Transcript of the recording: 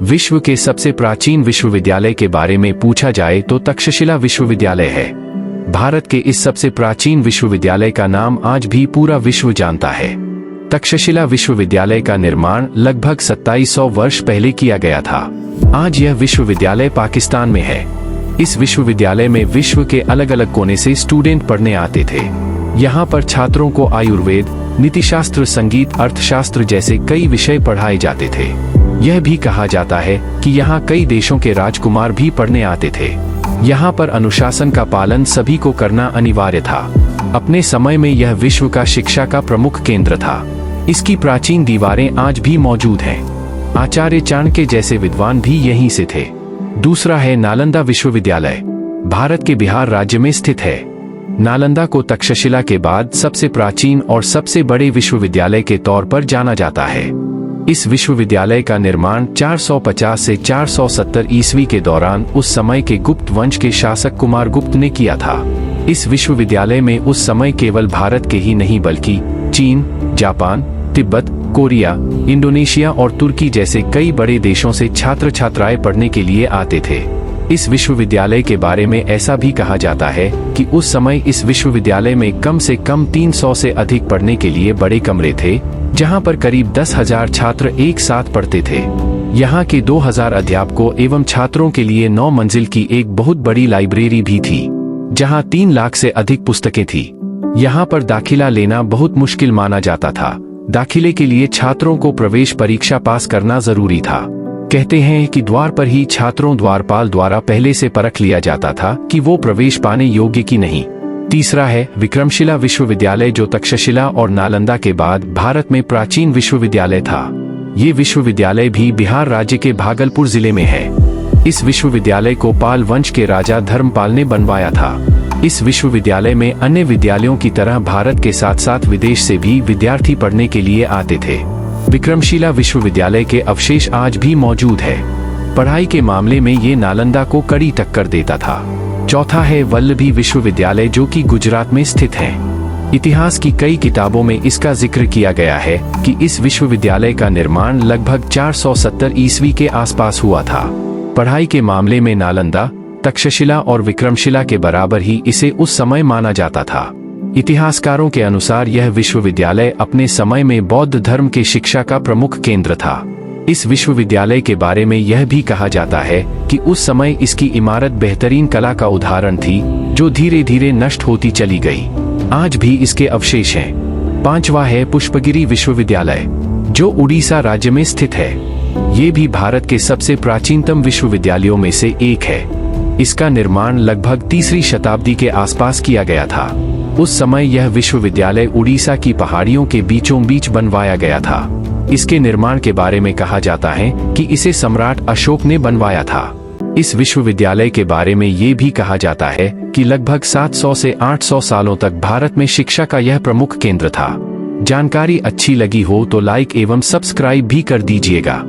विश्व के सबसे प्राचीन विश्वविद्यालय के बारे में पूछा जाए तो तक्षशिला विश्वविद्यालय है। भारत के इस सबसे प्राचीन विश्वविद्यालय का नाम आज भी पूरा विश्व जानता है। तक्षशिला विश्वविद्यालय का निर्माण लगभग 2700 वर्ष पहले किया गया था। आज यह विश्वविद्यालय पाकिस्तान में है। इस विश्वविद्यालय में विश्व के अलग अलग कोने से स्टूडेंट पढ़ने आते थे। यहाँ पर छात्रों को आयुर्वेद, नीतिशास्त्र, संगीत, अर्थशास्त्र जैसे कई विषय पढ़ाए जाते थे। यह भी कहा जाता है कि यहाँ कई देशों के राजकुमार भी पढ़ने आते थे। यहाँ पर अनुशासन का पालन सभी को करना अनिवार्य था। अपने समय में यह विश्व का शिक्षा का प्रमुख केंद्र था। इसकी प्राचीन दीवारें आज भी मौजूद हैं। आचार्य चाणक्य जैसे विद्वान भी यहीं से थे। दूसरा है नालंदा विश्वविद्यालय। भारत के बिहार राज्य में स्थित है। नालंदा को तक्षशिला के बाद सबसे प्राचीन और सबसे बड़े विश्वविद्यालय के तौर पर जाना जाता है। इस विश्वविद्यालय का निर्माण 450 से 470 ईस्वी के दौरान उस समय के गुप्त वंश के शासक कुमार गुप्त ने किया था। इस विश्वविद्यालय में उस समय केवल भारत के ही नहीं बल्कि चीन, जापान, तिब्बत, कोरिया, इंडोनेशिया और तुर्की जैसे कई बड़े देशों से छात्र छात्राएं पढ़ने के लिए आते थे। इस विश्वविद्यालय के बारे में ऐसा भी कहा जाता है कि उस समय इस विश्वविद्यालय में कम से कम 300 से अधिक पढ़ने के लिए बड़े कमरे थे, जहां पर करीब 10,000 छात्र एक साथ पढ़ते थे। यहाँ के 2000 अध्यापकों एवं छात्रों के लिए 9 मंजिल की एक बहुत बड़ी लाइब्रेरी भी थी, जहां 3 लाख से अधिक पुस्तकें थी। यहाँ पर दाखिला लेना बहुत मुश्किल माना जाता था। दाखिले के लिए छात्रों को प्रवेश परीक्षा पास करना जरूरी था। कहते हैं कि द्वार पर ही छात्रों द्वारपाल द्वारा पहले से परख लिया जाता था कि वो प्रवेश पाने योग्य की नहीं। तीसरा है विक्रमशिला विश्वविद्यालय, जो तक्षशिला और नालंदा के बाद भारत में प्राचीन विश्वविद्यालय था। ये विश्वविद्यालय भी बिहार राज्य के भागलपुर जिले में है। इस विश्वविद्यालय को पाल वंश के राजा धर्मपाल ने बनवाया था। इस विश्वविद्यालय में अन्य विद्यालयों की तरह भारत के साथ साथ विदेश से भी विद्यार्थी पढ़ने के लिए आते थे। विक्रमशिला विश्वविद्यालय के अवशेष आज भी मौजूद है। पढ़ाई के मामले में ये नालंदा को कड़ी टक्कर देता था। चौथा है वल्लभी विश्वविद्यालय, जो कि गुजरात में स्थित है। इतिहास की कई किताबों में इसका जिक्र किया गया है कि इस विश्वविद्यालय का निर्माण लगभग 470 ईस्वी के आसपास हुआ था। पढ़ाई के मामले में नालंदा, तक्षशिला और विक्रमशिला के बराबर ही इसे उस समय माना जाता था। इतिहासकारों के अनुसार यह विश्वविद्यालय अपने समय में बौद्ध धर्म के शिक्षा का प्रमुख केंद्र था। इस विश्वविद्यालय के बारे में यह भी कहा जाता है कि उस समय इसकी इमारत बेहतरीन कला का उदाहरण थी, जो धीरे धीरे नष्ट होती चली गई। आज भी इसके अवशेष हैं। पांचवा है पुष्पगिरी विश्वविद्यालय, जो उड़ीसा राज्य में स्थित है। ये भी भारत के सबसे प्राचीनतम विश्वविद्यालयों में से एक है। इसका निर्माण लगभग 3री शताब्दी के आसपास किया गया था। उस समय यह विश्वविद्यालय उड़ीसा की पहाड़ियों के बीचों बीच बनवाया गया था। इसके निर्माण के बारे में कहा जाता है कि इसे सम्राट अशोक ने बनवाया था। इस विश्वविद्यालय के बारे में ये भी कहा जाता है कि लगभग 700 से 800 सालों तक भारत में शिक्षा का यह प्रमुख केंद्र था। जानकारी अच्छी लगी हो तो लाइक एवं सब्सक्राइब भी कर दीजिएगा।